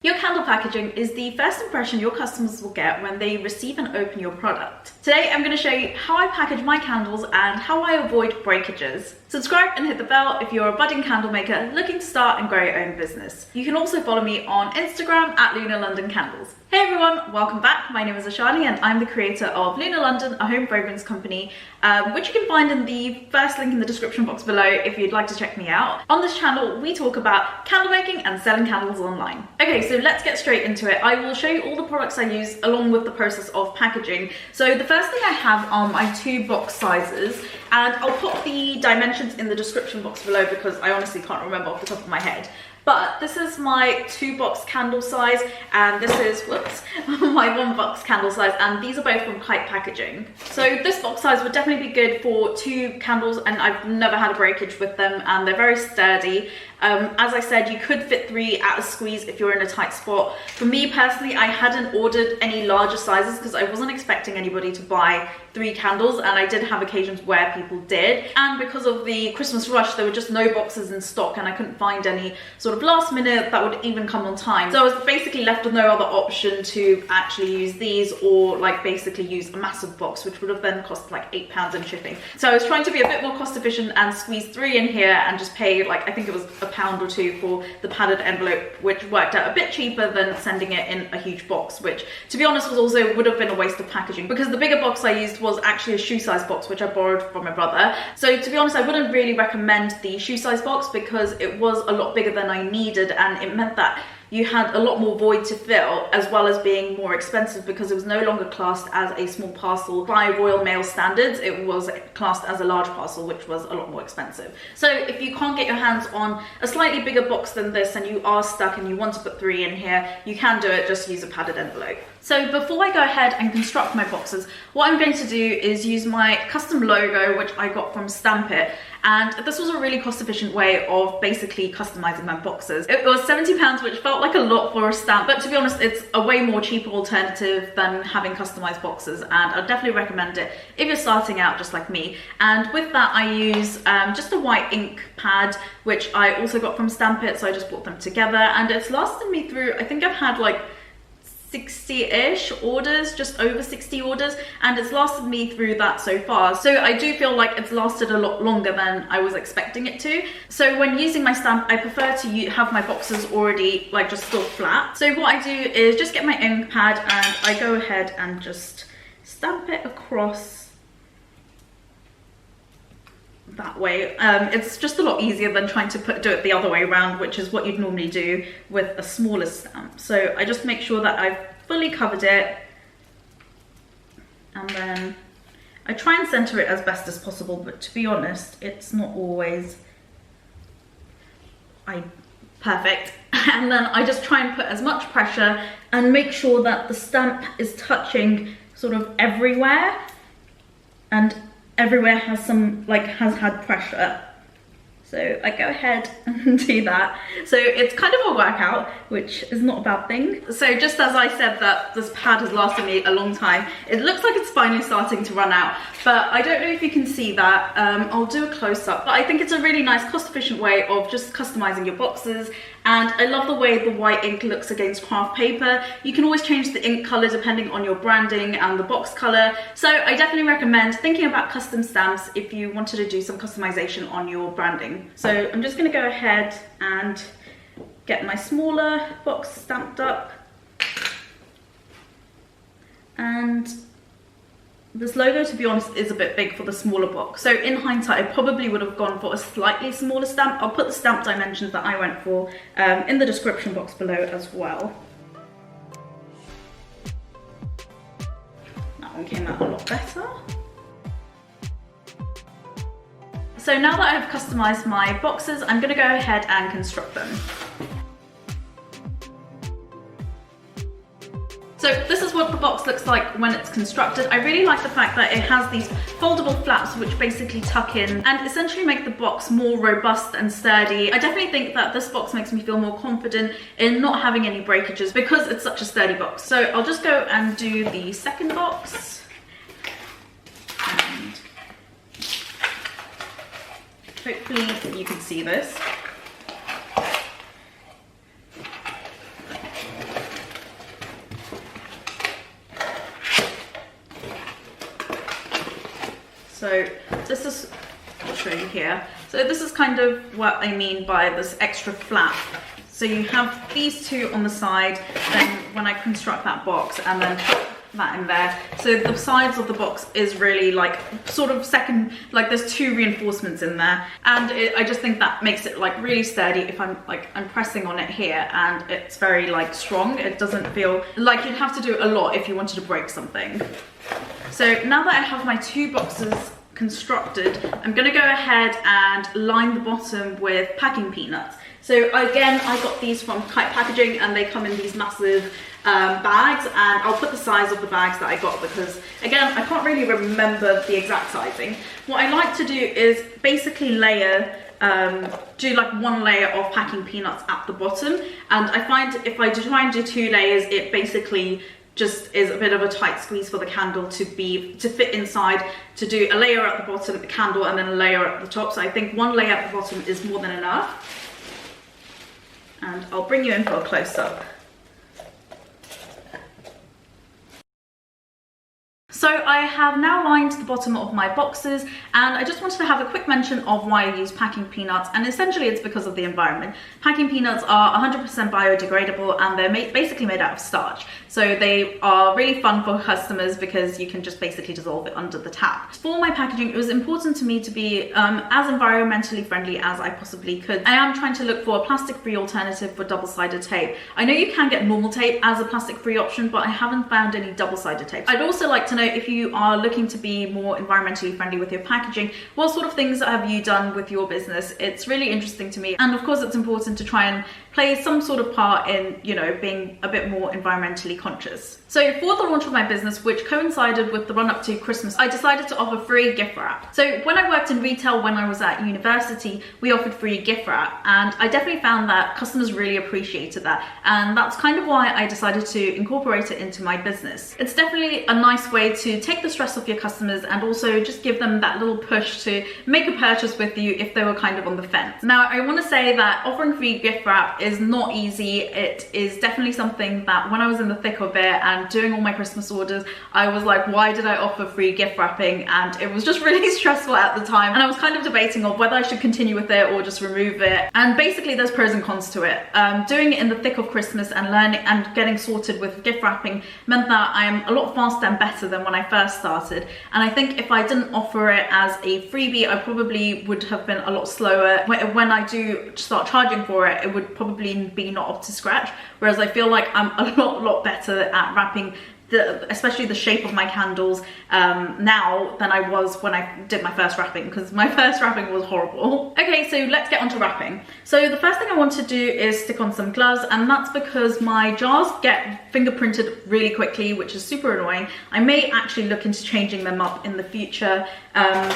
Your candle packaging is the first impression your customers will get when they receive and open your product. Today I'm going to show you how I package my candles and how I avoid breakages. Subscribe and hit the bell if you're a budding candle maker looking to start and grow your own business. You can also follow me on Instagram at Luna London Candles. Hey everyone, welcome back. My name is Ashani and I'm the creator of Luna London, a home fragrance company, which you can find in the first link in the description box below if you'd like to check me out. On this channel, we talk about candle making and selling candles online. Okay, so let's get straight into it. I will show you all the products I use along with the process of packaging. So the first thing I have are my 2 box sizes, and I'll put the dimensions in the description box below because I honestly can't remember off the top of my head. But this is my 2 box candle size, and this is, whoops, my 1 box candle size, and these are both from Kite Packaging. So this box size would definitely be good for 2 candles, and I've never had a breakage with them, and they're very sturdy. As I said, you could fit 3 at a squeeze if you're in a tight spot. For me personally, I hadn't ordered any larger sizes because I wasn't expecting anybody to buy 3 candles, and I did have occasions where people did. And because of the Christmas rush, there were just no boxes in stock, and I couldn't find any sort of last minute that would even come on time. So I was basically left with no other option to actually use these, or like basically use a massive box, which would have then cost like £8 in shipping. So I was trying to be a bit more cost efficient and squeeze 3 in here and just pay, like, I think it was £1 or 2 for the padded envelope, which worked out a bit cheaper than sending it in a huge box, which to be honest would have been a waste of packaging, because the bigger box I used was actually a shoe size box, which I borrowed from my brother. So to be honest, I wouldn't really recommend the shoe size box because it was a lot bigger than I needed, and it meant that you had a lot more void to fill, as well as being more expensive because it was no longer classed as a small parcel by Royal Mail standards. It was classed as a large parcel, which was a lot more expensive. So if you can't get your hands on a slightly bigger box than this and you are stuck and you want to put 3 in here, you can do it, just use a padded envelope. So before I go ahead and construct my boxes, what I'm going to do is use my custom logo, which I got from Stamp It. And this was a really cost efficient way of basically customizing my boxes. It was £70, which felt like a lot for a stamp, but to be honest, it's a way more cheaper alternative than having customized boxes, and I'd definitely recommend it if you're starting out just like me. And with that, I use just a white ink pad, which I also got from Stamp It, so I just brought them together, and it's lasted me through, I think I've had like 60-ish orders, just over 60 orders, and it's lasted me through that so far. So I do feel like it's lasted a lot longer than I was expecting it to. So when using my stamp, I prefer to have my boxes already like just still flat. So what I do is just get my ink pad and I go ahead and just stamp it across that way. It's just a lot easier than trying to do it the other way around, which is what you'd normally do with a smaller stamp. So I just make sure that I've fully covered it, and then I try and center it as best as possible, but to be honest, it's not always perfect. And then I just try and put as much pressure and make sure that the stamp is touching sort of everywhere, and everywhere has has had pressure. So I go ahead and do that. So it's kind of a workout, which is not a bad thing. So just as I said that this pad has lasted me a long time, it looks like it's finally starting to run out, but I don't know if you can see that. I'll do a close-up, but I think it's a really nice cost-efficient way of just customizing your boxes. And I love the way the white ink looks against craft paper. You can always change the ink color depending on your branding and the box color. So I definitely recommend thinking about custom stamps if you wanted to do some customization on your branding. So I'm just gonna go ahead and get my smaller box stamped up. And this logo, to be honest, is a bit big for the smaller box. So in hindsight, I probably would have gone for a slightly smaller stamp. I'll put the stamp dimensions that I went for in the description box below as well. That one came out a lot better. So now that I've customized my boxes, I'm gonna go ahead and construct them. So this is what the box looks like when it's constructed. I really like the fact that it has these foldable flaps which basically tuck in and essentially make the box more robust and sturdy. I definitely think that this box makes me feel more confident in not having any breakages because it's such a sturdy box. So I'll just go and do the second box. And hopefully you can see this. So this is, I'll show you here. So this is kind of what I mean by this extra flap. So you have these two on the side, then when I construct that box and then put that in there. So the sides of the box is really like sort of second, like there's two reinforcements in there. And I just think that makes it like really sturdy if I'm pressing on it here, and it's very like strong. It doesn't feel like you'd have to do a lot if you wanted to break something. So now that I have my two boxes constructed, I'm gonna go ahead and line the bottom with packing peanuts. So again, I got these from Kite Packaging, and they come in these massive bags, and I'll put the size of the bags that I got because again, I can't really remember the exact sizing. What I like to do is basically layer, do like one layer of packing peanuts at the bottom, and I find if I try and do 2 layers, it basically just is a bit of a tight squeeze for the candle to fit inside, to do a layer at the bottom of the candle and then a layer at the top. So I think 1 layer at the bottom is more than enough. And I'll bring you in for a close-up. So I have now lined the bottom of my boxes, and I just wanted to have a quick mention of why I use packing peanuts, and essentially it's because of the environment. Packing peanuts are 100% biodegradable, and they're basically made out of starch. So they are really fun for customers because you can just basically dissolve it under the tap. For my packaging, it was important to me to be as environmentally friendly as I possibly could. I am trying to look for a plastic-free alternative for double-sided tape. I know you can get normal tape as a plastic-free option, but I haven't found any double-sided tape. I'd also like to know, if you are looking to be more environmentally friendly with your packaging, what sort of things have you done with your business? It's really interesting to me, and of course it's important to try and play some sort of part in, you know, being a bit more environmentally conscious. So for the launch of my business, which coincided with the run up to Christmas, I decided to offer free gift wrap. So when I worked in retail when I was at university, we offered free gift wrap, and I definitely found that customers really appreciated that, and that's kind of why I decided to incorporate it into my business. It's definitely a nice way to take the stress off your customers and also just give them that little push to make a purchase with you if they were kind of on the fence. Now, I want to say that offering free gift wrap is not easy. It is definitely something that when I was in the thick of it and doing all my Christmas orders, I was like, why did I offer free gift wrapping? And it was just really stressful at the time, and I was kind of debating on whether I should continue with it or just remove it. And basically there's pros and cons to it. Doing it in the thick of Christmas and learning and getting sorted with gift wrapping meant that I'm a lot faster and better than when I first started, and I think if I didn't offer it as a freebie, I probably would have been a lot slower. When I do start charging for it, it would probably be not up to scratch, whereas I feel like I'm a lot better at wrapping especially the shape of my candles now than I was when I did my first wrapping, because my first wrapping was horrible. Okay, so let's get on to wrapping. So the first thing I want to do is stick on some gloves, and that's because my jars get fingerprinted really quickly, which is super annoying. I may actually look into changing them up in the future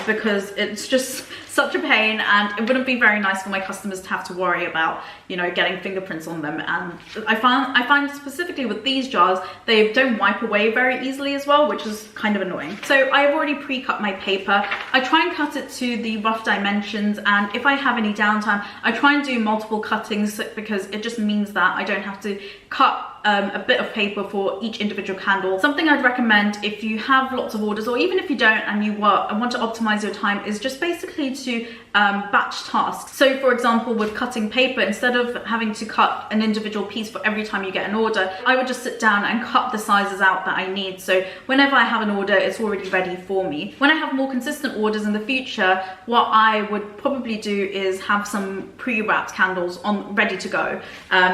because it's just such a pain, and it wouldn't be very nice for my customers to have to worry about, you know, getting fingerprints on them. And I find specifically with these jars, they don't wipe away very easily as well, which is kind of annoying. So I've already pre-cut my paper. I try and cut it to the rough dimensions, and if I have any downtime, I try and do multiple cuttings because it just means that I don't have to cut a bit of paper for each individual candle. Something I'd recommend if you have lots of orders, or even if you don't and you want to optimize your time, is just basically to batch tasks. So for example, with cutting paper, instead of having to cut an individual piece for every time you get an order, I would just sit down and cut the sizes out that I need. So whenever I have an order, it's already ready for me. When I have more consistent orders in the future, what I would probably do is have some pre-wrapped candles ready to go,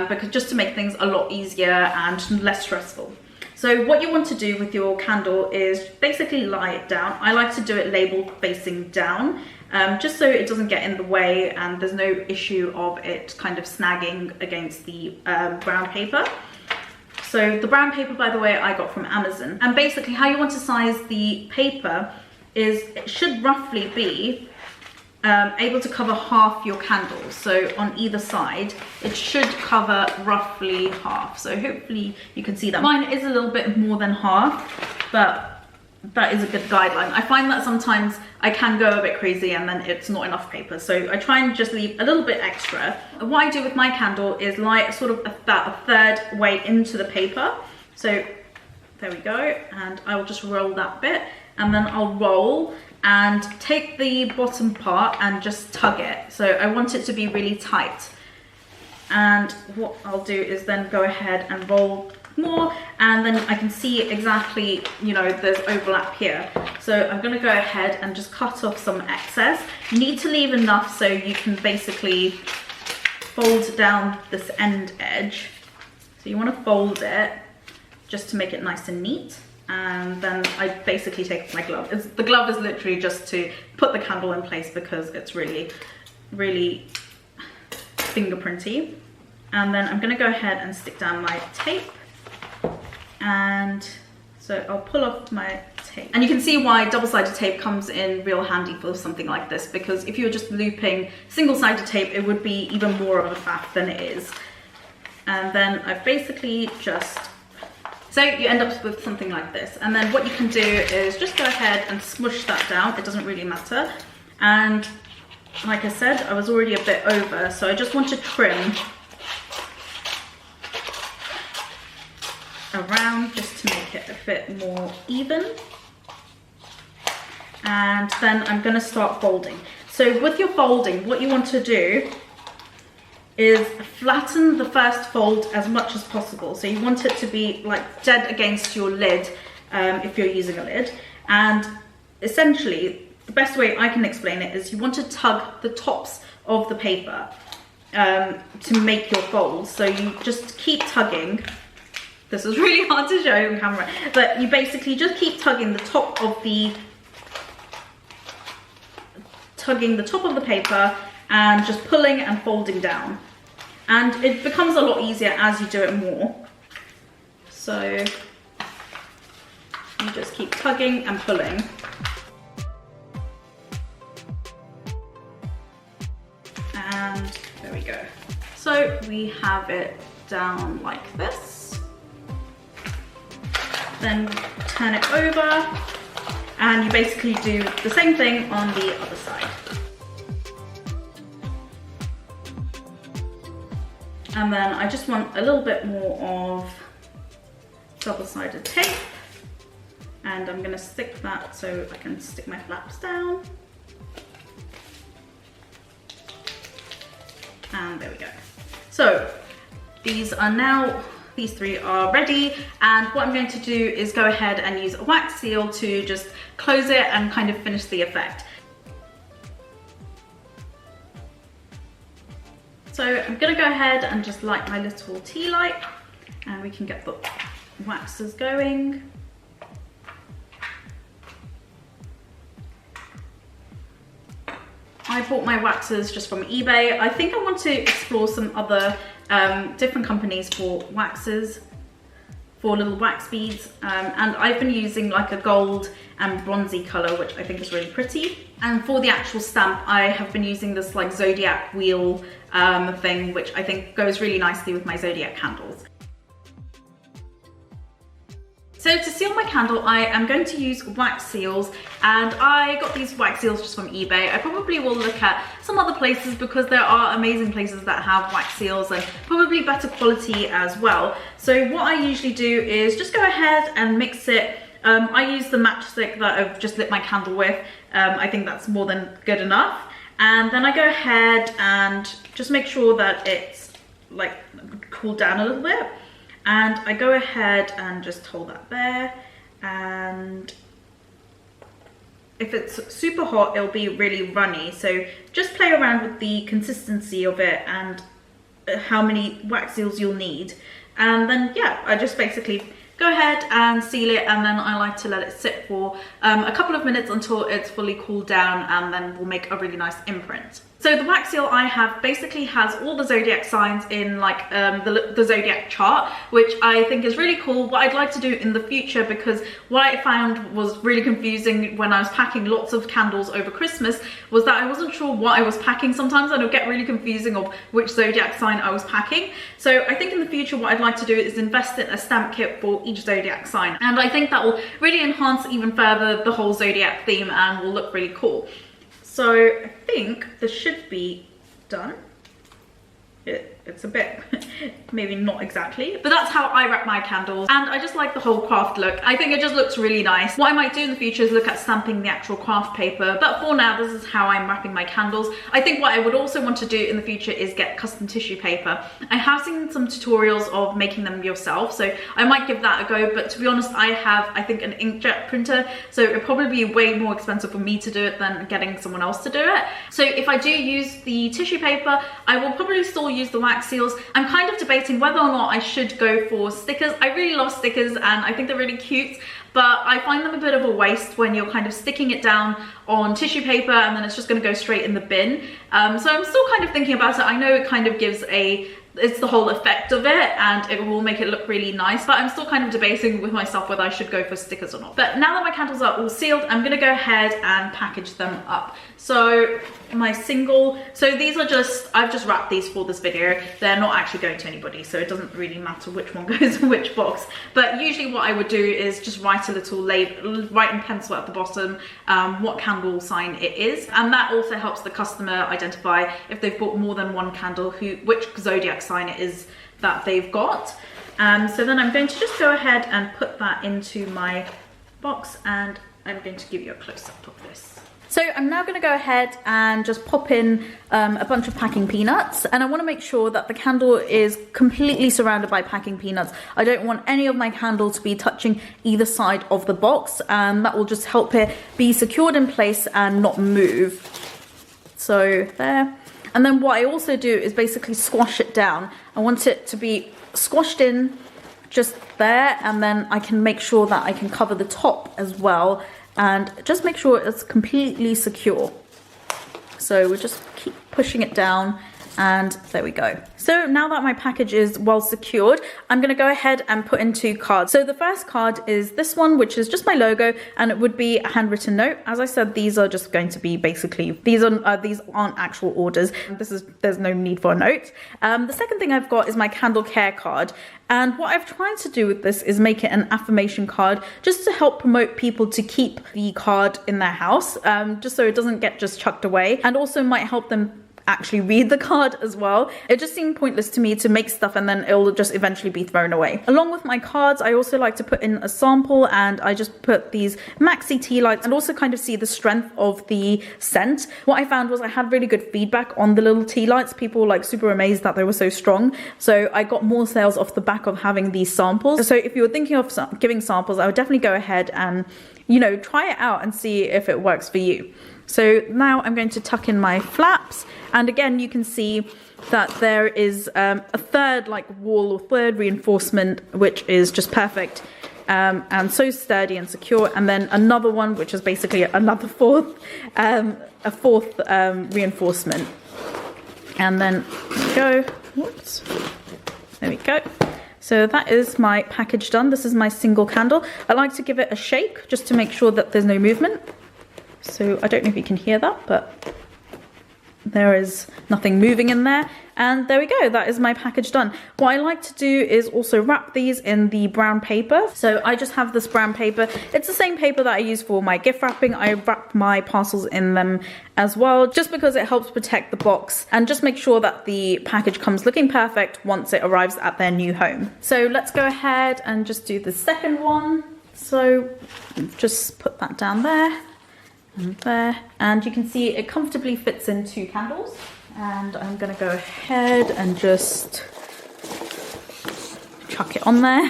because just to make things a lot easier and less stressful. So what you want to do with your candle is basically lie it down. I like to do it label facing down, just so it doesn't get in the way and there's no issue of it kind of snagging against the brown paper. So the brown paper, by the way, I got from Amazon. And basically how you want to size the paper is it should roughly be able to cover half your candles. So on either side it should cover roughly half, so hopefully you can see that. Mine is a little bit more than half, but that is a good guideline. I find that sometimes I can go a bit crazy and then it's not enough paper, so I try and just leave a little bit extra. What I do with my candle is lie sort of a third way into the paper. So there we go, and I will just roll that bit, and then I'll roll and take the bottom part and just tug it. So I want it to be really tight. And what I'll do is then go ahead and roll more, and then I can see exactly, you know, there's overlap here. So I'm going to go ahead and just cut off some excess. You need to leave enough so you can basically fold down this end edge. So you want to fold it just to make it nice and neat. And then I basically take off my glove. The glove is literally just to put the candle in place because it's really, really fingerprinty. And then I'm going to go ahead and stick down my tape. And so I'll pull off my tape. And you can see why double-sided tape comes in real handy for something like this, because if you're just looping single-sided tape, it would be even more of a faff than it is. And then I've basically just... So you end up with something like this. And then what you can do is just go ahead and smush that down. It doesn't really matter. And like I said, I was already a bit over, so I just want to trim around just to make it a bit more even. And then I'm going to start folding. So with your folding, what you want to do is flatten the first fold as much as possible. So you want it to be like dead against your lid if you're using a lid. And essentially, the best way I can explain it is you want to tug the tops of the paper to make your folds. So you just keep tugging. This is really hard to show on camera, but you basically just keep tugging the top of the paper and just pulling and folding down. And it becomes a lot easier as you do it more. So you just keep tugging and pulling. And there we go. So we have it down like this. Then turn it over, and you basically do the same thing on the other side. And then I just want a little bit more of double-sided tape, and I'm going to stick that so I can stick my flaps down. And there we go. So these three are ready, and what I'm going to do is go ahead and use a wax seal to just close it and kind of finish the effect. So I'm going to go ahead and just light my little tea light, and we can get the waxes going. I bought my waxes just from eBay. I think I want to explore some other different companies for waxes, for little wax beads. And I've been using like a gold and bronzy color, which I think is really pretty. And for the actual stamp, I have been using this like zodiac wheel thing, which I think goes really nicely with my zodiac candles. So to seal my candle, I am going to use wax seals, and I got these wax seals just from eBay. I probably will look at some other places because there are amazing places that have wax seals and probably better quality as well. So what I usually do is just go ahead and mix it. I use the matchstick that I've just lit my candle with. I think that's more than good enough. And then I go ahead and just make sure that it's like cooled down a little bit. And I go ahead and just hold that there, and if it's super hot, it'll be really runny. So just play around with the consistency of it and how many wax seals you'll need. And then, yeah, I just basically go ahead and seal it, and then I like to let it sit for a couple of minutes until it's fully cooled down, and then we'll make a really nice imprint. So the wax seal I have basically has all the zodiac signs in like the zodiac chart, which I think is really cool. What I'd like to do in the future, because what I found was really confusing when I was packing lots of candles over Christmas, was that I wasn't sure what I was packing sometimes, and it would get really confusing of which zodiac sign I was packing. So I think in the future what I'd like to do is invest in a stamp kit for each zodiac sign, and I think that will really enhance even further the whole zodiac theme and will look really cool. So I think this should be done. It it's a bit, maybe not exactly, but that's how I wrap my candles. And I just like the whole craft look. I think it just looks really nice. What I might do in the future is look at stamping the actual craft paper, but for now, this is how I'm wrapping my candles. I think what I would also want to do in the future is get custom tissue paper. I have seen some tutorials of making them yourself, so I might give that a go, but to be honest, I have, I think, an inkjet printer, so it'd probably be way more expensive for me to do it than getting someone else to do it. So if I do use the tissue paper, I will probably still use the wax seals. I'm kind of debating whether or not I should go for stickers. I really love stickers and I think they're really cute, but I find them a bit of a waste when you're kind of sticking it down on tissue paper and then it's just going to go straight in the bin. So I'm still kind of thinking about it. I know it kind of gives it's the whole effect of it and it will make it look really nice, but I'm still kind of debating with myself whether I should go for stickers or not. But now that my candles are all sealed, I'm gonna go ahead and package them up. So these are just, I've just wrapped these for this video. They're not actually going to anybody, so it doesn't really matter which one goes in which box. But usually what I would do is just write a little label, write in pencil at the bottom what candle sign it is. And that also helps the customer identify if they've bought more than one candle, which zodiac sign it is that they've got. So then I'm going to just go ahead and put that into my box and I'm going to give you a close-up of this. So I'm now going to go ahead and just pop in a bunch of packing peanuts, and I want to make sure that the candle is completely surrounded by packing peanuts. I don't want any of my candle to be touching either side of the box, and that will just help it be secured in place and not move. So there. And then what I also do is basically squash it down. I want it to be squashed in just there, and then I can make sure that I can cover the top as well and just make sure it's completely secure. So we'll just keep pushing it down and there we go. So now that my package is well secured, I'm going to go ahead and put in 2 cards. So the first card is this one, which is just my logo, and it would be a handwritten note. As I said, these are just going to be basically, these aren't actual orders. There's no need for a note. The second thing I've got is my candle care card. And what I've tried to do with this is make it an affirmation card just to help promote people to keep the card in their house, just so it doesn't get just chucked away, and also might help them actually read the card as well. It just seemed pointless to me to make stuff and then it'll just eventually be thrown away. Along with my cards, I also like to put in a sample, and I just put these maxi tea lights and also kind of see the strength of the scent. What I found was I had really good feedback on the little tea lights. People were like super amazed that they were so strong. So I got more sales off the back of having these samples. So if you were thinking of giving samples, I would definitely go ahead and, you know, try it out and see if it works for you. So now I'm going to tuck in my flaps, and again you can see that there is a third like wall or third reinforcement, which is just perfect and so sturdy and secure, and then another one which is basically another fourth reinforcement. And then there we go. Whoops. There we go. So that is my package done. This is my single candle. I like to give it a shake just to make sure that there's no movement. So I don't know if you can hear that, but there is nothing moving in there. And there we go, that is my package done. What I like to do is also wrap these in the brown paper. So I just have this brown paper. It's the same paper that I use for my gift wrapping. I wrap my parcels in them as well, just because it helps protect the box and just make sure that the package comes looking perfect once it arrives at their new home. So let's go ahead and just do the second one. So just put that down there. And there, and you can see it comfortably fits in 2 candles, and I'm going to go ahead and just chuck it on there.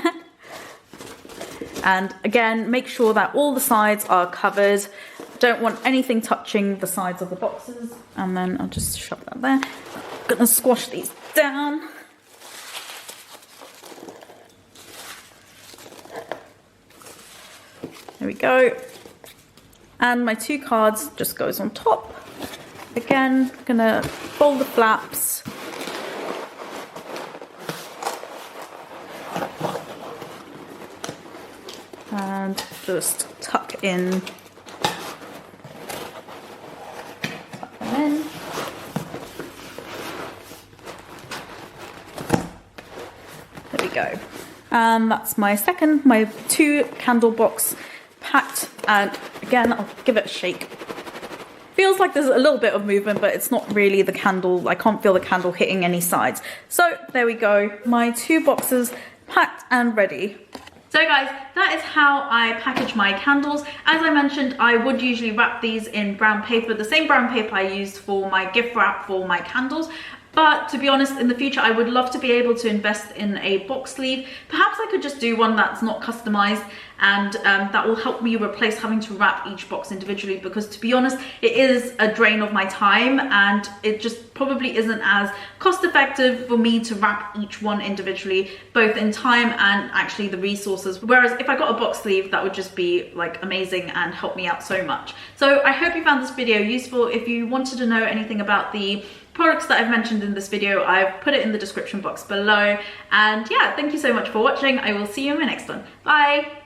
And again, make sure that all the sides are covered. Don't want anything touching the sides of the boxes. And then I'll just shove that there. I'm going to squash these down. There we go. And my 2 cards just goes on top. Again, gonna fold the flaps. And just tuck them in. There we go. And that's my 2 candle box packed, and again I'll give it a shake. feels like there's a little bit of movement, but it's not really the candle. I can't feel the candle hitting any sides. So there we go, my 2 boxes packed and ready. So guys, that is how I package my candles. As I mentioned, I would usually wrap these in brown paper, the same brown paper I used for my gift wrap for my candles. But to be honest, in the future, I would love to be able to invest in a box sleeve. Perhaps I could just do one that's not customized, and that will help me replace having to wrap each box individually, because to be honest, it is a drain of my time and it just probably isn't as cost effective for me to wrap each one individually, both in time and actually the resources. Whereas if I got a box sleeve, that would just be like amazing and help me out so much. So I hope you found this video useful. If you wanted to know anything about the products that I've mentioned in this video, I've put it in the description box below. And yeah, thank you so much for watching. I will see you in my next one. Bye.